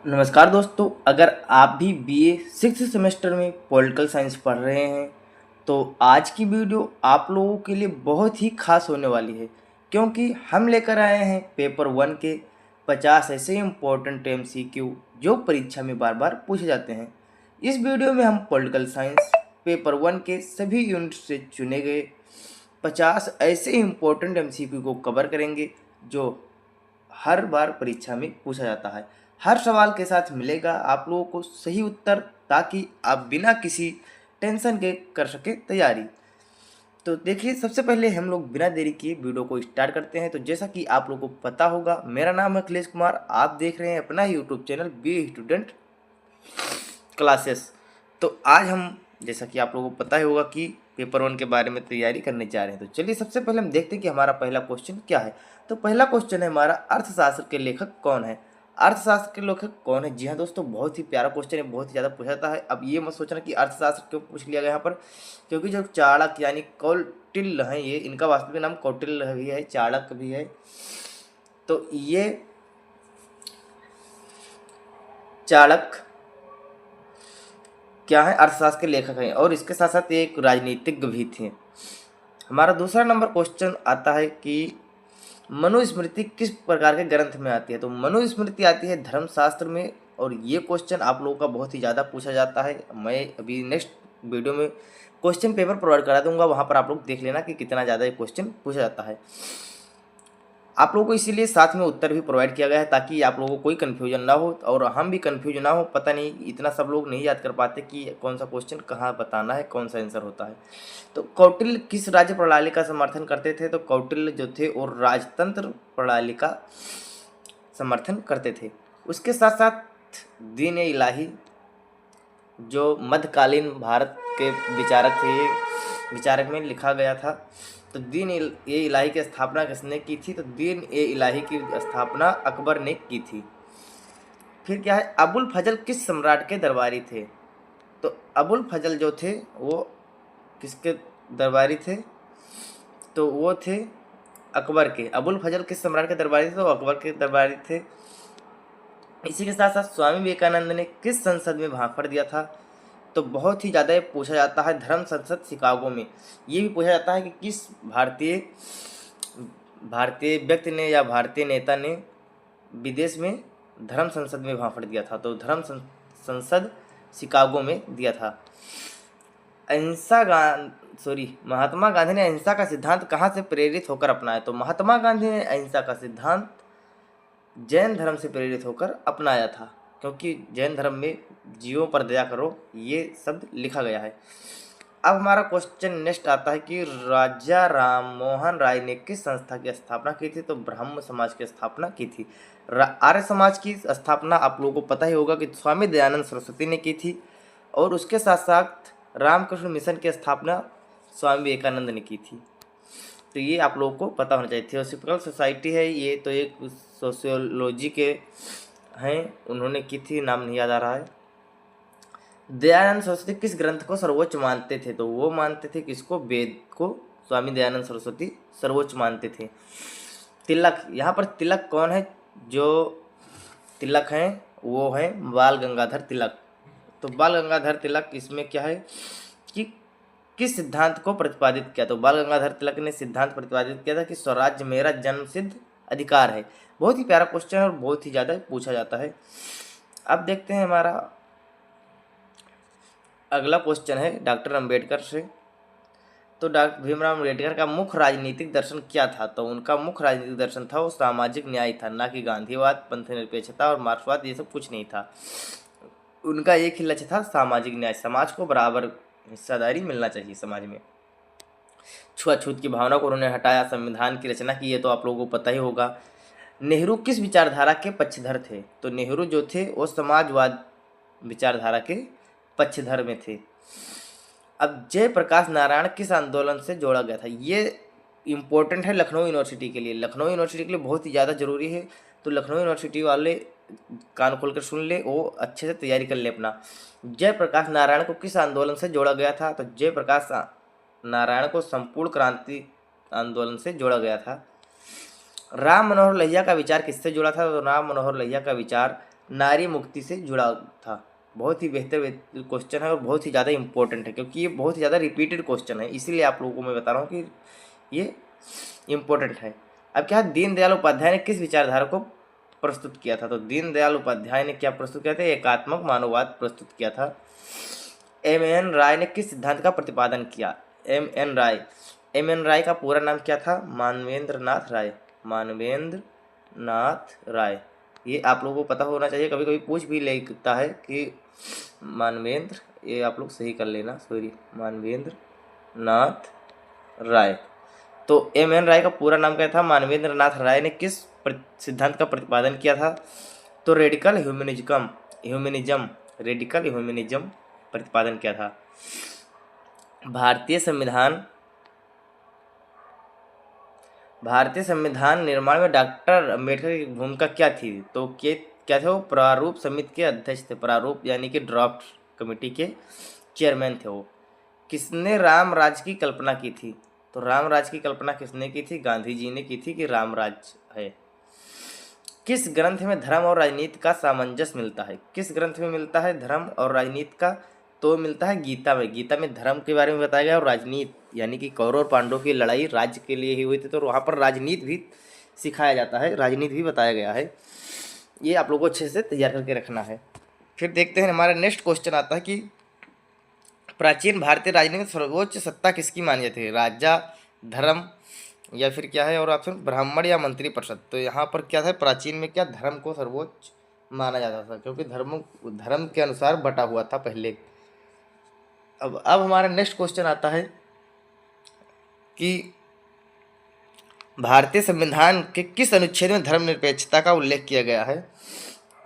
नमस्कार दोस्तों, अगर आप भी बीए सिक्स सेमेस्टर में पॉलिटिकल साइंस पढ़ रहे हैं तो आज की वीडियो आप लोगों के लिए बहुत ही खास होने वाली है, क्योंकि हम लेकर आए हैं पेपर 1 के 50 ऐसे इम्पोर्टेंट एमसीक्यू जो परीक्षा में बार बार पूछे जाते हैं। इस वीडियो में हम पॉलिटिकल साइंस पेपर 1 के सभी यूनिट से चुने गए 50 ऐसे इम्पोर्टेंट एमसीक्यू को कवर करेंगे जो हर बार परीक्षा में पूछा जाता है। हर सवाल के साथ मिलेगा आप लोगों को सही उत्तर, ताकि आप बिना किसी टेंशन के कर सके तैयारी। तो देखिए, सबसे पहले हम लोग बिना देरी किए वीडियो को स्टार्ट करते हैं। तो जैसा कि आप लोगों को पता होगा, मेरा नाम है अखिलेश कुमार, आप देख रहे हैं अपना YouTube channel B student classes. तो आज हम, जैसा कि आप लोगों को पता ही होगा कि पेपर 1 के बारे में तैयारी करने जा रहे हैं। तो चलिए सबसे पहले हम देखते हैं कि हमारा पहला क्वेश्चन क्या है। तो पहला क्वेश्चन है हमारा, अर्थशास्त्र के लेखक कौन है। अर्थशास्त्र के लेखक कौन है? जी हाँ दोस्तों, बहुत ही प्यारा क्वेश्चन है, बहुत ही ज़्यादा पूछा जाता है। अब ये मत सोचना कि अर्थशास्त्र क्यों पूछ लिया गया यहाँ पर, क्योंकि जो चाणक्य यानी कौटिल्य हैं, ये इनका वास्तविक नाम कौटिल्य भी है, चाणक्य भी है। तो ये चाणक्य क्या है, अर्थशास्त्र के लेखक हैं, और इसके साथ साथ ये एक राजनीतिज्ञ भी थे। हमारा दूसरा नंबर क्वेश्चन आता है कि मनुस्मृति किस प्रकार के ग्रंथ में आती है। तो मनुस्मृति आती है धर्मशास्त्र में, और ये क्वेश्चन आप लोगों का बहुत ही ज़्यादा पूछा जाता है। मैं अभी नेक्स्ट वीडियो में क्वेश्चन पेपर प्रोवाइड करा दूंगा, वहाँ पर आप लोग देख लेना कि कितना ज़्यादा ये क्वेश्चन पूछा जाता है। आप लोगों को इसीलिए साथ में उत्तर भी प्रोवाइड किया गया है, ताकि आप लोगों को कोई कन्फ्यूजन ना हो और हम भी कन्फ्यूज ना हो। पता नहीं, इतना सब लोग नहीं याद कर पाते कि कौन सा क्वेश्चन कहाँ बताना है, कौन सा आंसर होता है। तो कौटिल्य किस राज्य प्रणाली का समर्थन करते थे। तो कौटिल्य जो थे और राजतंत्र प्रणाली का समर्थन करते थे। उसके साथ साथ दीन ए इलाही, जो मध्यकालीन भारत के विचारक थे, ये विचारक में लिखा गया था। तो दीन ए इलाही की स्थापना किसने की थी। तो दीन ए इलाही की स्थापना अकबर ने की थी। फिर क्या है, अबुल फजल किस सम्राट के दरबारी थे। तो अबुल फजल जो थे वो किसके दरबारी थे। तो वो थे अकबर के। अबुल फजल किस सम्राट के दरबारी थे। तो अकबर के दरबारी थे। इसी के साथ साथ स्वामी विवेकानंद ने किस संसद में भाषण दिया था। तो बहुत ही ज़्यादा पूछा जाता है, धर्म संसद शिकागो में। ये भी पूछा जाता है कि किस भारतीय व्यक्ति ने या भारतीय नेता ने विदेश में धर्म संसद में भाषण दिया था। तो धर्म संसद शिकागो में दिया था। महात्मा गांधी ने अहिंसा का सिद्धांत कहाँ से प्रेरित होकर अपनाया। तो महात्मा गांधी ने अहिंसा का सिद्धांत जैन धर्म से प्रेरित होकर अपनाया था, क्योंकि जैन धर्म में जीवों पर दया करो, ये शब्द लिखा गया है। अब हमारा क्वेश्चन नेक्स्ट आता है कि राजा राम मोहन राय ने किस संस्था की स्थापना की थी। तो ब्रह्म समाज की स्थापना की थी। आर्य समाज की स्थापना आप लोगों को पता ही होगा कि स्वामी दयानंद सरस्वती ने की थी, और उसके साथ साथ रामकृष्ण मिशन की स्थापना स्वामी विवेकानंद ने की थी। तो ये आप लोगों को पता होना चाहिए। थियोसॉफिकल सोसाइटी है ये, तो एक सोशियोलॉजी के हैं, उन्होंने की थी, नाम नहीं याद आ रहा है। दयानंद सरस्वती किस ग्रंथ को सर्वोच्च मानते थे। तो वो मानते थे किसको, वेद को। स्वामी दयानंद सरस्वती सर्वोच्च मानते थे। तिलक, यहाँ पर तिलक कौन है। जो तिलक हैं वो हैं बाल गंगाधर तिलक। तो बाल गंगाधर तिलक इसमें क्या है कि किस सिद्धांत को प्रतिपादित किया। तो बाल गंगाधर तिलक ने सिद्धांत प्रतिपादित किया था कि स्वराज्य मेरा जन्मसिद्ध अधिकार है। बहुत ही प्यारा क्वेश्चन है और बहुत ही ज़्यादा पूछा जाता है। अब देखते हैं हमारा अगला क्वेश्चन है डॉक्टर अंबेडकर से। तो डॉक्टर भीमराव अंबेडकर का मुख्य राजनीतिक दर्शन क्या था। तो उनका मुख्य राजनीतिक दर्शन था वो सामाजिक न्याय था, ना कि गांधीवाद, पंथ निरपेक्षता और मार्क्सवाद, ये सब कुछ नहीं था। उनका एक ही लक्ष्य था, सामाजिक न्याय। समाज को बराबर हिस्सेदारी मिलना चाहिए समाज में। छुआछूत की भावना को उन्होंने हटाया, संविधान की रचना की, ये तो आप लोगों को पता ही होगा। नेहरू किस विचारधारा के पक्षधर थे। तो नेहरू जो थे वो समाजवाद विचारधारा के पक्षधर में थे। अब जयप्रकाश नारायण किस आंदोलन से जोड़ा गया था। ये इम्पोर्टेंट है लखनऊ यूनिवर्सिटी के लिए। लखनऊ यूनिवर्सिटी के लिए बहुत ही ज़्यादा ज़रूरी है। तो लखनऊ यूनिवर्सिटी वाले कान खोल कर सुन ले, वो अच्छे से तैयारी कर ले अपना। जयप्रकाश नारायण को किस आंदोलन से जोड़ा गया था। तो जयप्रकाश नारायण को संपूर्ण क्रांति आंदोलन से जोड़ा गया था। राम मनोहर लोहिया का विचार किससे जुड़ा था। तो राम मनोहर लोहिया का विचार नारी मुक्ति से जुड़ा था। बहुत ही बेहतर क्वेश्चन है और बहुत ही ज़्यादा इंपॉर्टेंट है, क्योंकि ये बहुत ही ज़्यादा रिपीटेड क्वेश्चन है, इसीलिए आप लोगों को मैं बता रहा हूँ कि ये इम्पोर्टेंट है। अब क्या है, दीनदयाल उपाध्याय ने किस विचारधारा को प्रस्तुत किया था? तो दीनदयाल उपाध्याय ने क्या प्रस्तुत किया था? एकात्मक मानववाद प्रस्तुत किया था। एम एन राय ने किस सिद्धांत का प्रतिपादन किया? एम एन राय का पूरा नाम क्या था? मानवेंद्र नाथ राय। मानवेंद्र नाथ राय, ये आप लोगों को पता होना चाहिए, कभी कभी पूछ भी लेता है कि मानवेंद्र, ये आप लोग सही कर लेना, सॉरी, मानवेंद्र नाथ राय। तो एम एन राय का पूरा नाम क्या था? मानवेंद्र नाथ राय ने किस सिद्धांत का प्रतिपादन किया था? तो रेडिकल ह्यूमनिज्म रेडिकल ह्यूमनिज्म प्रतिपादन किया था। भारतीय संविधान निर्माण में डॉक्टर अंबेडकर की भूमिका क्या थी? तो क्या थे वो? प्रारूप समिति के अध्यक्ष थे। प्रारूप यानी कि ड्राफ्ट कमेटी के चेयरमैन थे वो। किसने राम राज की कल्पना की थी? तो राम राज की कल्पना किसने की थी? गांधी जी ने की थी कि राम राज है। किस ग्रंथ में धर्म और राजनीति का सामंजस्य मिलता है? किस ग्रंथ में मिलता है धर्म और राजनीति का? तो मिलता है गीता में। गीता में धर्म के बारे में बताया गया और राजनीति यानी कि कौरव और पांडवों की लड़ाई राज्य के लिए ही हुई थी, तो वहाँ पर राजनीति भी सिखाया जाता है, राजनीति भी बताया गया है। ये आप लोगों को अच्छे से तैयार करके रखना है। फिर देखते हैं, हमारा नेक्स्ट क्वेश्चन आता है कि प्राचीन भारतीय राजनीति में सर्वोच्च सत्ता किसकी मानी जाती है? राजा, धर्म, या फिर क्या है और ऑप्शन ब्राह्मण या मंत्री परिषद? तो यहाँ पर क्या था, प्राचीन में क्या धर्म को सर्वोच्च माना जाता था, क्योंकि धर्म के अनुसार बटा हुआ था पहले। अब हमारा नेक्स्ट क्वेश्चन आता है कि भारतीय संविधान के किस अनुच्छेद में धर्मनिरपेक्षता का उल्लेख किया गया है?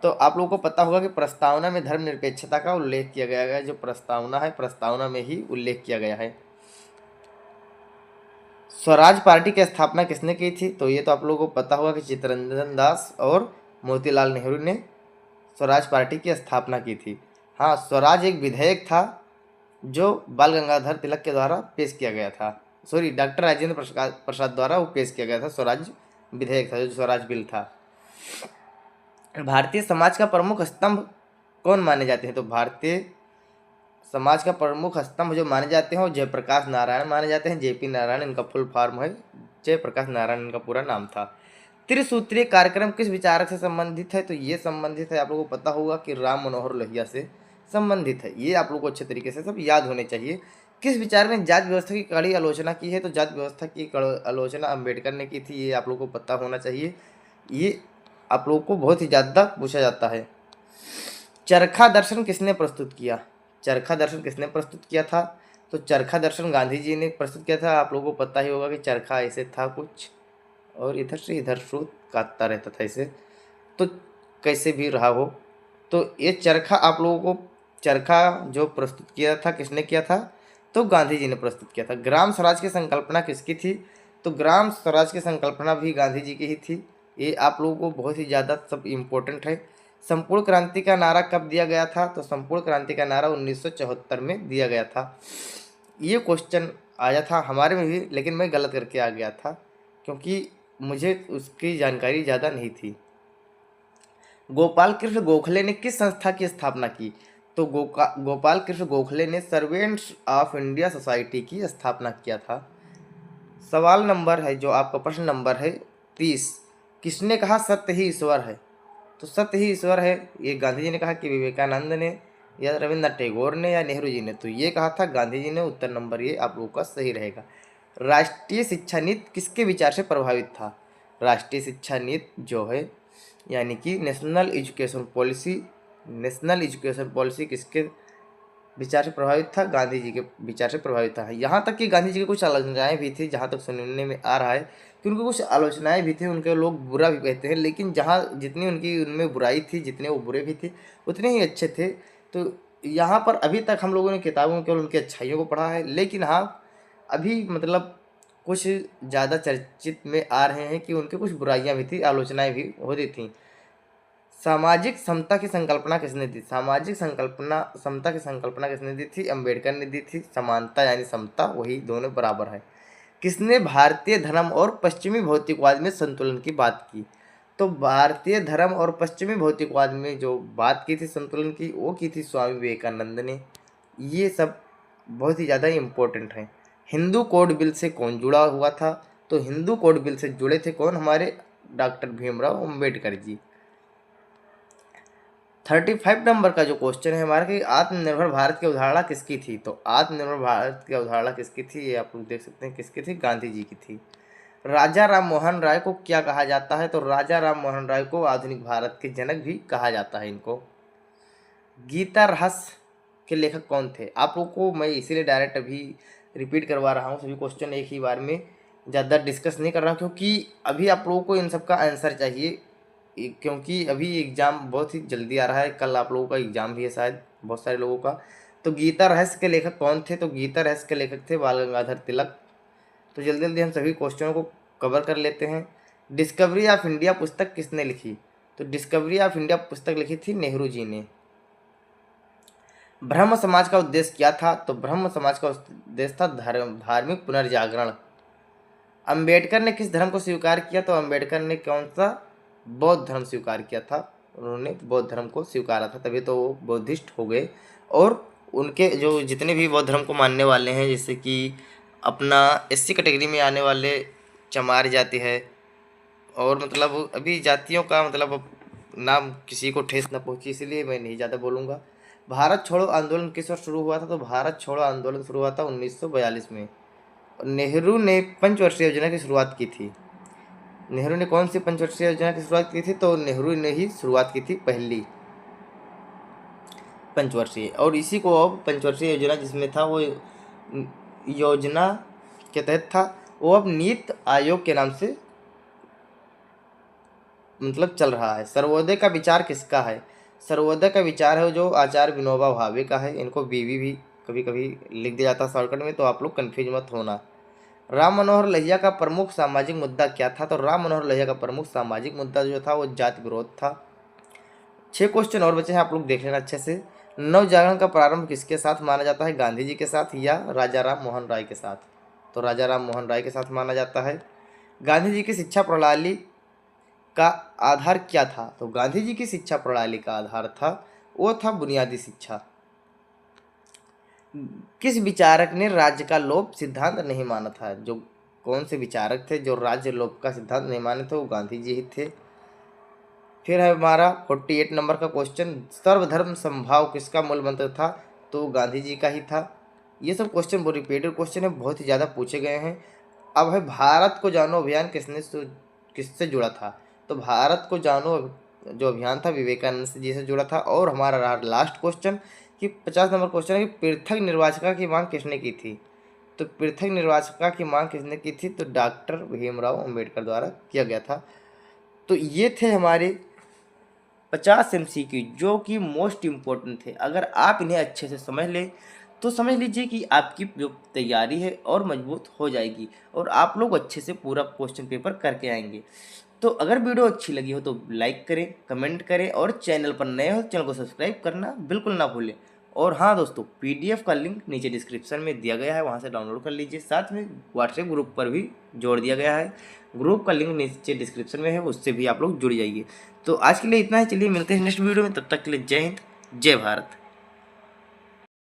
तो आप लोगों को पता होगा कि प्रस्तावना में धर्मनिरपेक्षता का उल्लेख किया गया है। जो प्रस्तावना है, प्रस्तावना में ही उल्लेख किया गया है। स्वराज पार्टी की स्थापना किसने की थी? तो ये तो आप लोगों को पता होगा कि चित्तरंजन दास और मोतीलाल नेहरू ने स्वराज पार्टी की स्थापना की थी। हाँ, स्वराज एक विधेयक था जो बाल गंगाधर तिलक के द्वारा पेश किया गया था, सॉरी, डॉक्टर राजेंद्र प्रसाद द्वारा वो पेश किया गया था। स्वराज विधेयक था जो स्वराज बिल था। भारतीय समाज का प्रमुख स्तंभ कौन माने जाते हैं? तो भारतीय समाज का प्रमुख स्तंभ जो माने जाते हैं वो जयप्रकाश नारायण माने जाते हैं। जेपी नारायण इनका फुल फॉर्म है, जयप्रकाश नारायण इनका पूरा नाम था। त्रिसूत्रीय कार्यक्रम किस विचारक से संबंधित है? तो ये संबंधित है, आप लोगों को पता होगा कि राम मनोहर लोहिया से संबंधित है। ये आप लोगों को अच्छे तरीके से सब याद होने चाहिए। किस विचार ने जाति व्यवस्था की कड़ी आलोचना की है? तो जाति व्यवस्था की आलोचना अंबेडकर ने की थी, ये आप लोगों को पता होना चाहिए। ये आप लोगों को बहुत ही ज़्यादा पूछा जाता है। चरखा दर्शन किसने प्रस्तुत किया? चरखा दर्शन किसने प्रस्तुत किया था? तो चरखा दर्शन गांधी जी ने प्रस्तुत किया था। आप लोगों को पता ही होगा कि चरखा ऐसे था कुछ, और इधर से इधर स्रोत काटता रहता था इसे, तो कैसे भी रहा हो, तो ये चरखा आप लोगों को, चरखा जो प्रस्तुत किया था किसने किया था? तो गांधी जी ने प्रस्तुत किया था। ग्राम स्वराज की संकल्पना किसकी थी? तो ग्राम स्वराज की संकल्पना भी गांधी जी की ही थी। ये आप लोगों को बहुत ही ज़्यादा सब इम्पोर्टेंट है। संपूर्ण क्रांति का नारा कब दिया गया था? तो संपूर्ण क्रांति का नारा 1974 में दिया गया था। ये क्वेश्चन आया था हमारे में भी, लेकिन मैं गलत करके आ गया था क्योंकि मुझे उसकी जानकारी ज़्यादा नहीं थी। गोपाल कृष्ण गोखले ने किस संस्था की स्थापना की? तो गोपाल कृष्ण गोखले ने सर्वेंट्स ऑफ इंडिया सोसाइटी की स्थापना किया था। सवाल नंबर है जो आपका प्रश्न नंबर है 30, किसने कहा सत्य ही ईश्वर है? तो सत्य ही ईश्वर है, ये गांधी जी ने कहा कि विवेकानंद ने, या रविन्द्रनाथ टैगोर ने, या नेहरू जी ने? तो ये कहा था गांधी जी ने। उत्तर नंबर ये आप लोगों का सही रहेगा। राष्ट्रीय शिक्षा नीति किसके विचार से प्रभावित था? राष्ट्रीय शिक्षा नीति जो है यानी कि नेशनल एजुकेशन पॉलिसी किसके विचार से प्रभावित था? गांधी जी के विचार से प्रभावित था। यहाँ तक कि गांधी जी की कुछ आलोचनाएं भी थी, जहाँ तक सुनने में आ रहा है कि उनकी कुछ आलोचनाएं भी थी, उनके लोग बुरा भी कहते हैं, लेकिन जहाँ जितनी उनकी उनमें बुराई थी, जितने वो बुरे भी थे उतने ही अच्छे थे। तो यहाँ पर अभी तक हम लोगों ने किताबों में केवल उनकी अच्छाइयों को पढ़ा है, लेकिन हाँ अभी मतलब कुछ ज़्यादा चर्चित में आ रहे हैं कि उनकी कुछ बुराइयाँ भी थी, आलोचनाएँ भी होती थी। सामाजिक समता की संकल्पना किसने दी? सामाजिक समता की संकल्पना किसने दी थी? अंबेडकर ने दी थी। समानता यानी समता, वही दोनों बराबर है। किसने भारतीय धर्म और पश्चिमी भौतिकवाद में संतुलन की बात की? तो भारतीय धर्म और पश्चिमी भौतिकवाद में जो बात की थी संतुलन की, वो की थी स्वामी विवेकानंद ने। ये सब बहुत ही ज़्यादा इम्पोर्टेंट है। हिंदू कोड बिल से कौन जुड़ा हुआ था? तो हिंदू कोड बिल से जुड़े थे कौन? हमारे डॉक्टर भीमराव अम्बेडकर जी। 35 नंबर का जो क्वेश्चन है हमारा कि आत्मनिर्भर भारत की अवधारणा किसकी थी? तो आत्मनिर्भर भारत की अवधारणा किसकी थी? ये आप लोग देख सकते हैं किसकी थी, गांधी जी की थी। राजा राम मोहन राय को क्या कहा जाता है? तो राजा राम मोहन राय को आधुनिक भारत के जनक भी कहा जाता है इनको। गीता रहस्य के लेखक कौन थे? आप लोगों को मैं इसीलिए डायरेक्ट अभी रिपीट करवा रहा हूँ, सभी क्वेश्चन एक ही बार में ज़्यादा डिस्कस नहीं कर रहा हूँ, क्योंकि अभी आप लोगों को इन सब का आंसर चाहिए, क्योंकि अभी एग्ज़ाम बहुत ही जल्दी आ रहा है। कल आप लोगों का एग्ज़ाम भी है शायद बहुत सारे लोगों का। तो गीता रहस्य के लेखक कौन थे? तो गीता रहस्य के लेखक थे बाल गंगाधर तिलक। तो जल्दी जल्दी हम सभी क्वेश्चनों को कवर कर लेते हैं। डिस्कवरी ऑफ इंडिया पुस्तक किसने लिखी? तो डिस्कवरी ऑफ इंडिया पुस्तक लिखी थी नेहरू जी ने। ब्रह्म समाज का उद्देश्य क्या था? तो ब्रह्म समाज का उद्देश्य था धार्मिक पुनर्जागरण। अंबेडकर ने किस धर्म को स्वीकार किया? तो अंबेडकर ने कौन सा? बौद्ध धर्म स्वीकार किया था। उन्होंने बौद्ध धर्म को स्वीकारा था, तभी तो वो बौद्धिस्ट हो गए। और उनके जो जितने भी बौद्ध धर्म को मानने वाले हैं, जैसे कि अपना एससी कैटेगरी में आने वाले चमार जाति है, और मतलब अभी जातियों का मतलब नाम किसी को ठेस न पहुंची, इसलिए मैं नहीं ज़्यादा बोलूँगा। भारत छोड़ो आंदोलन किस वर्ष शुरू हुआ था? तो भारत छोड़ो आंदोलन शुरू हुआ था 1942 में। नेहरू ने पंचवर्षीय योजना की शुरुआत की थी। नेहरू ने कौन सी पंचवर्षीय योजना की शुरुआत की थी? तो नेहरू ने ही शुरुआत की थी पहली पंचवर्षीय। और इसी को अब पंचवर्षीय योजना जिसमें था वो योजना के तहत था, वो अब नीति आयोग के नाम से मतलब चल रहा है। सर्वोदय का विचार किसका है? सर्वोदय का विचार है जो आचार्य विनोबा भावे का है। इनको बीवी भी कभी कभी लिख दिया जाता है शॉर्टकट में, तो आप लोग कन्फ्यूज मत होना। राम मनोहर लोहिया का प्रमुख सामाजिक मुद्दा क्या था? तो राम मनोहर लोहिया का प्रमुख सामाजिक मुद्दा जो था वो जाति विरोध था। 6 क्वेश्चन और बचे हैं, आप लोग देख लेना अच्छे से। नव जागरण का प्रारंभ किसके साथ माना जाता है? गांधी जी के साथ या राजा राम मोहन राय के साथ? तो राजा राम मोहन राय के साथ माना जाता है। गांधी जी की शिक्षा प्रणाली का आधार क्या था? तो गांधी जी की शिक्षा प्रणाली का आधार था वो था बुनियादी शिक्षा। किस विचारक ने राज्य का लोप सिद्धांत नहीं माना था? जो कौन से विचारक थे जो राज्य लोप का सिद्धांत नहीं माने थे? वो गांधी जी ही थे। फिर है हमारा 48 नंबर का क्वेश्चन, सर्वधर्म समभाव किसका मूल मंत्र था? तो गांधी जी का ही था। ये सब क्वेश्चन बहुत रिपीटेड क्वेश्चन है, बहुत ही ज़्यादा पूछे गए हैं। अब है भारत को जानो अभियान किससे जुड़ा था? तो भारत को जानो जो अभियान था विवेकानंद जी से जुड़ा था। और हमारा रहा लास्ट क्वेश्चन कि 50 नंबर क्वेश्चन है कि पृथक निर्वाचिका की मांग किसने की थी? तो पृथक निर्वाचिका की मांग किसने की थी? तो डॉक्टर भीमराव अम्बेडकर द्वारा किया गया था। तो ये थे हमारे 50 MCQ जो कि मोस्ट इम्पोर्टेंट थे। अगर आप इन्हें अच्छे से समझ लें तो समझ लीजिए कि आपकी जो तैयारी है और मजबूत हो जाएगी और आप लोग अच्छे से पूरा क्वेश्चन पेपर करके आएंगे। तो अगर वीडियो अच्छी लगी हो तो लाइक करें, कमेंट करें, और चैनल पर नए हो तो चैनल को सब्सक्राइब करना बिल्कुल ना भूलें। और हाँ दोस्तों, PDF का लिंक नीचे डिस्क्रिप्शन में दिया गया है, वहाँ से डाउनलोड कर लीजिए। साथ में व्हाट्सएप ग्रुप पर भी जोड़ दिया गया है, ग्रुप का लिंक नीचे डिस्क्रिप्शन में है, उससे भी आप लोग जुड़ जाइए। तो आज के लिए इतना ही, चलिए मिलते हैं नेक्स्ट वीडियो में, तब तक के लिए जय हिंद, जय भारत।